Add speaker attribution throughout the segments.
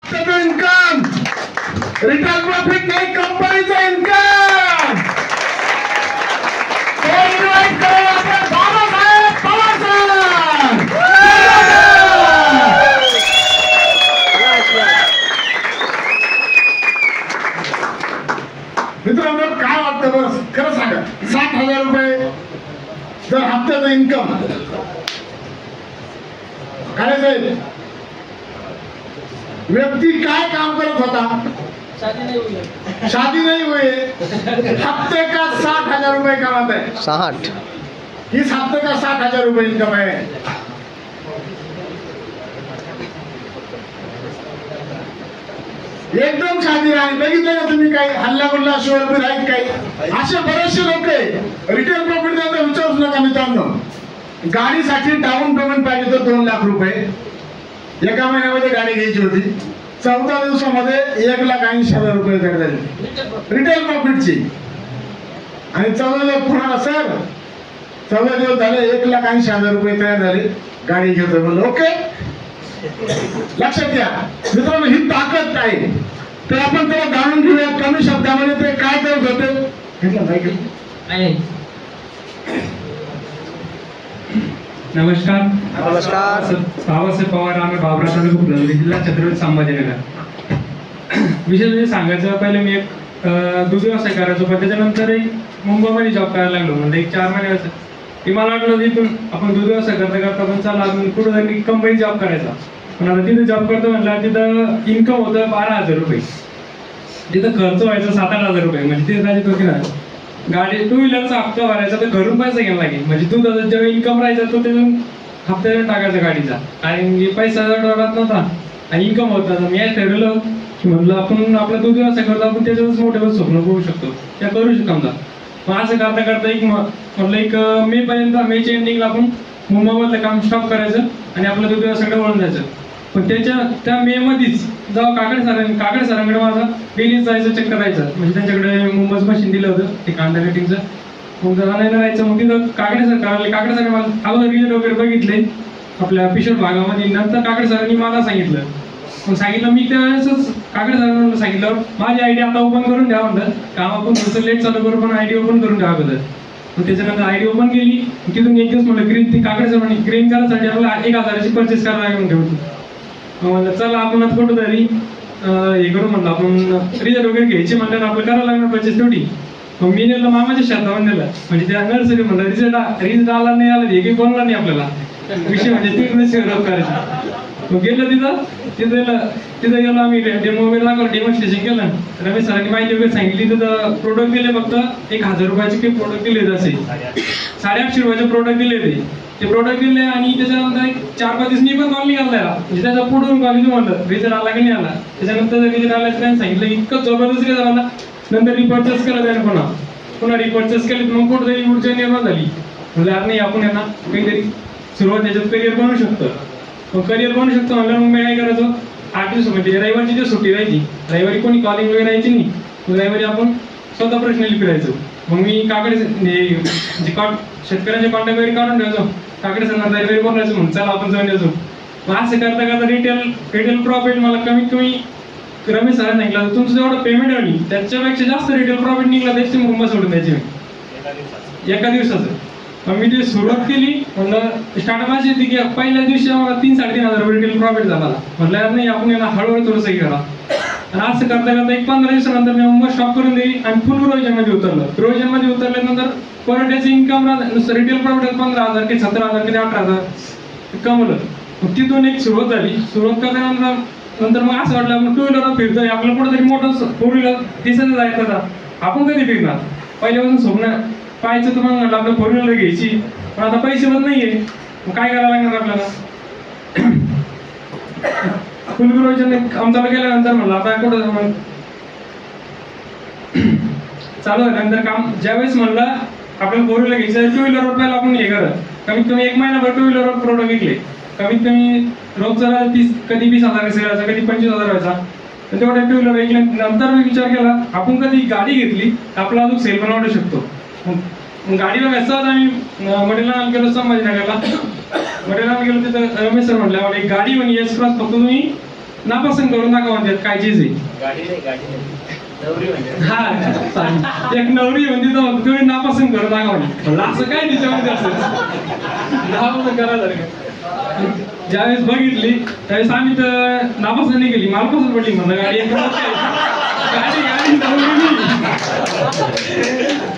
Speaker 1: Income retail profit नाही, कंपनीचा income. Babasaheb Pawar sir. मित्रांनो काय वाटतं बस खरं सांगा, 60,000 रुपये जर हप्त्याचं इन्कम काय साहेब, व्यक्ती काय काम करत होता? शादी नहीं हुई, हफ्ते का 60,000 रुपये कमाता है.
Speaker 2: 60
Speaker 1: इस हफ्ते का 60,000 रुपये इनकम है. एकदम शादी नाही. बघितलं ना तुम्ही काही हल्ला गुल्ला शिवाय राहील काही असे बरेचसे लोक आहे. रिटेल प्रॉपर्टी त्यांना विचारूच नका मित्रांनो. गाडीसाठी डाऊन पेमेंट पाहिजे तर 2 लाख रुपये. एका महिन्यामध्ये गाडी घ्यायची होती. 14 दिवसामध्ये 1,80,000 रुपये तयार झाले रिटेल प्रॉफिटची. आणि 14 दिवस पुन्हा सर 14 दिवस झाले 1,80,000 रुपये तयार झाले. गाडी घेतोय म्हणलं ओके. लक्षात घ्या मित्रांनो, ही ताकद आहे. तर आपण त्याला जाणून घेऊया कमी शब्दामध्ये ते काय करत होते.
Speaker 3: नमस्कार.
Speaker 2: नमस्कार.
Speaker 3: बाबासाहेब पवार, आम्ही बाबरा तालुका फुलंब्री जिल्हा छत्रपती संभाजीनगर. विशेष म्हणजे सांगायचं, पहिले मी एक दूध व्यवसाय करायचो, पण त्याच्यानंतर एक मुंबईमध्ये जॉब करायला लागलो. म्हणजे एक 4 महिने की मला वाटलं तिथून आपण दूध व्यवसाय करता करता पण चला अजून कुठं तरी कंपनी जॉब करायचा. पण आता तिथे जॉब करतो म्हटलं तिथं इन्कम होतं 12,000 रुपये. तिथं खर्च व्हायचा 7-8,000 रुपये. म्हणजे तिथे जायची होती ना गाडी 2 व्हीलरचा हप्ता भरायचा तर घरून पैसा घ्यायला लागेल. म्हणजे दुधाचा जेव्हा इन्कम राहायचा तो त्यातून हप्त्यावर टाकायचा गाडीचा. आणि पैसा डोळ्यात नव्हता आणि इन्कम होत नव्हता. मी ठरवलं की म्हणलं आपण आपला दूध व्यवसाय करतो, आपण त्याच्यातच मोठे स्वप्न बघू शकतो, त्या करू शकतो. मग असं करता करता म्हटलं एक मेच्या एंडिंगला आपण मुंबईमधलं काम स्टॉप करायचं आणि आपलं दूध व्यवसायाकडे वळून जायचं. पण त्या मे मध्येच जेव्हा काकडे सरांकडे माझा डेली जायचं, चेक करायचं. म्हणजे त्यांच्याकडे मुंबईचं मशीन दिलं होतं ते कांदा कटिंगचं. मग जायला राहायचं. मग तिथं काकडे सरांनी मला अगोदर रिझल्ट वगैरे बघितले आपल्या पिशोर भागामध्ये. नंतर काकडे सरांनी मला सांगितलं. मग सांगितलं मी त्यावेळेसच काकडे सरांना सांगितलं माझी आयडी आता ओपन करून द्या म्हणलं. काम आपण थोडंसं लेट चालू करू पण आयडी ओपन करून द्या अगोदर. मग त्याच्यानंतर आयडी ओपन केली. तिथून एक दिवस म्हटलं ग्रीन ती काकडे सरांनी ग्रीन करायसाठी आपल्याला 1,000ची परचेस करायला लागेल ठेवतो. म्हणलं चला आपण आता कुठं तरी हे करू म्हणलं, आपण रिझल्ट वगैरे घ्यायचे म्हणलं आपलं करायला लागणार परचेस तेवढी. मग मी नेलं मामाच्या शेतावर नेलं. म्हणजे त्या नर्सरी म्हणलं रिझल्ट आला नाही आला हे काही बोलला नाही आपल्याला विषय. म्हणजे तिकडे करायचं. मग गेलं तिथं गेलो आम्ही. डेमो वगैरे दाखवलं, डेमॉन्स्ट्रेशन केलं. रमेश सरांनी माहिती वगैरे सांगितली. तिथं प्रोडक्ट दिले फक्त 1,000 रुपयाचे काही प्रोडक्ट दिले. असे 850 रुपयाचे प्रोडक्ट दिले. ते प्रोडक्ट दिले आणि त्याच्यानंतर 4-5 दिवस मी पण कॉल नाही घालला. म्हणजे त्याचा पुढून कॉल म्हणलं रिझल्ट आला की नाही आला. त्याच्यानंतर रिझल्ट आला त्यांनी सांगितलं इतकं जबरदस्त रिझल्ट आला. नंतर रिपर्चेस केलं त्याने पुन्हा रिपर्चेस केली. मग कुठेतरी ऊर्जा निर्माण झाली. म्हणजे यार नाही आपण यांना काहीतरी सुरुवात त्याच्यात करिअर बनवू शकतो. मग करिअर बनवू शकतो म्हणलं. मग मी काय करायचो 8 दिवस म्हणजे रविवारची जी सुट्टी राहायची, रविवारी कोणी कॉलिंग वगैरे राहायची नाही. मग रविवारी आपण स्वतः प्रश्न लिहायचो. मग मी काकडे शेतकऱ्यांचे कॉन्टॅक्ट वगैरे काढून ठेवायचो. काकडे सर रविवारी बोलायचो म्हणून चला आपण जाऊन यायचो. मग असं करता करता रिटेल प्रॉफिट मला कमीत कमी रमेश सरांनी सांगितलं तुमचं जेवढं पेमेंट आहे त्याच्यापेक्षा जास्त रिटेल प्रॉफिट निघला त्याची मुंबई सोडून द्यायची एका दिवसाचं. मग मी ते सुरुवात केली. म्हणलं स्टार्टअप अशी होती की पहिल्या दिवशी आम्हाला 3-3.5 रुपये रिटेल प्रॉफिट झाला. म्हटलं यार नाही आपण याला हळूहळू थोडंसं हे करा. आणि असं करता करता एक 15 दिवसानंतर मी मुंबई स्टॉप करून दिली आणि फुल प्रोव्हिजनमध्ये उतरलं. प्रोव्हिजनमध्ये उतरल्यानंतर पर डेचं इन्कम नुसतं रिटेल प्रॉफिट 15,000 की 17,000 की 18,000 कमवलं. मग तिथून एक सुरुवात झाली. सुरुवात करल्यानंतर मग असं वाटलं आपण 2 व्हीलर फिरतोय, आपल्याला कुठं तरी मोठं 4 व्हीलर दिसायचं जायचं. आता आपण कधी फिरणार, पहिल्यापासून स्वप्न पाहायचं तर मग म्हटलं आपलं 4 व्हीलर घ्यायची. पण आता पैसे पण नाहीये. मग काय करायला लागणार आपल्याला. फुल प्रोव्हिजन आमच्याला गेल्यानंतर म्हणलं आता कुठं चालू झाल्यानंतर काम ज्यावेळेस म्हणलं आपल्याला 4 व्हीलर घ्यायचं 2 व्हीलर पहिला आपण हे करत कमीत कमी 1 महिनाभर 2 व्हीलर प्रोडक्ट विकले. कमीत कमी रोज जरा 30 कधी 20,000 सेल व्हायचा, कधी 25,000 व्हायचा. तर तेवढ्या 2 व्हीलर विकल्यानंतर मी विचार केला आपण कधी गाडी घेतली आपला अजून सेल पण वाढू शकतो. गाडीला व्यस्तच आम्ही मटेरियल गेलो संभाजीनगरला. मटेरियल गेलो तिथं रमेश सर म्हटलं एक गाडी म्हणे S क्रॉस फक्त तुम्ही नापसंत करून दाखवा म्हणतात काय चीज आहे. हा चालेल. एक नवरी म्हणते तर तुम्ही नापसंत करून दाखवा म्हणलं असं काय तिच्यामध्ये असेल नापसंत करायसारखं. ज्यावेळेस बघितली त्यावेळेस आम्ही तर नापसंत नाही केली, मला पसंत पडली म्हणलं गाडी एकदम गाडी गाडी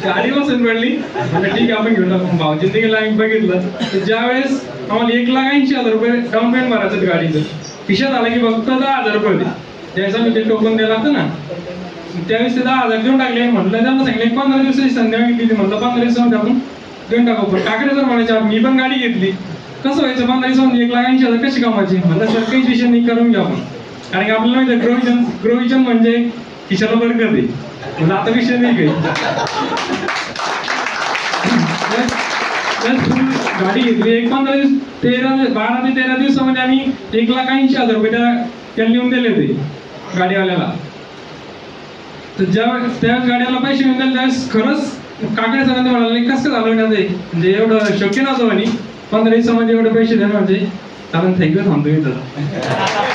Speaker 3: गाडी पसंत पडली म्हणजे ठीक आहे आपण घेऊन टाकू. भाऊजी गेला आम्ही बघितलं तर ज्यावेळेस आम्हाला 1,80,000 रुपये डाऊन पेमेंट भरायचं गाडीचं खिशात आलं की फक्त 10,000 रुपये होते. त्यावेळेस आम्ही ते टोकन द्यायला लागतं ना त्यावेळेस ते 10,000 देऊन टाकले. म्हटलं त्यांना सांगितलं 15 दिवसाची संधी घेतली म्हणलं 15 दिवसामध्ये आपण देऊन टाकू. पण काकडे जर म्हणायचे मी पण गाडी घेतली कसं व्हायचं 15 दिवसामध्ये 1,80,000 कशी कमायची म्हणलं सर काहीच विषय नाही करून घ्या आपण कारण की आपल्याला माहिती ग्रोविजन म्हणजे खिशाला बरकत आहे म्हणजे आता विषय नाही काही. गाडी घेतली 12 ते 13 दिवसामध्ये आम्ही 1,80,000 रुपये त्याला लिहून दिले होते गाडीवाल्याला. तर त्यावेळेस गाडीला पैसे मिळून दिले त्यावेळेस खरंच काकडे सगळ्यांनी म्हणाले कसं झालं म्हणजे एवढं शक्य नव्हतं म्हणे 15 दिवसामध्ये एवढे पैसे देणं म्हणजे कारण थँक्यू थांबतो मी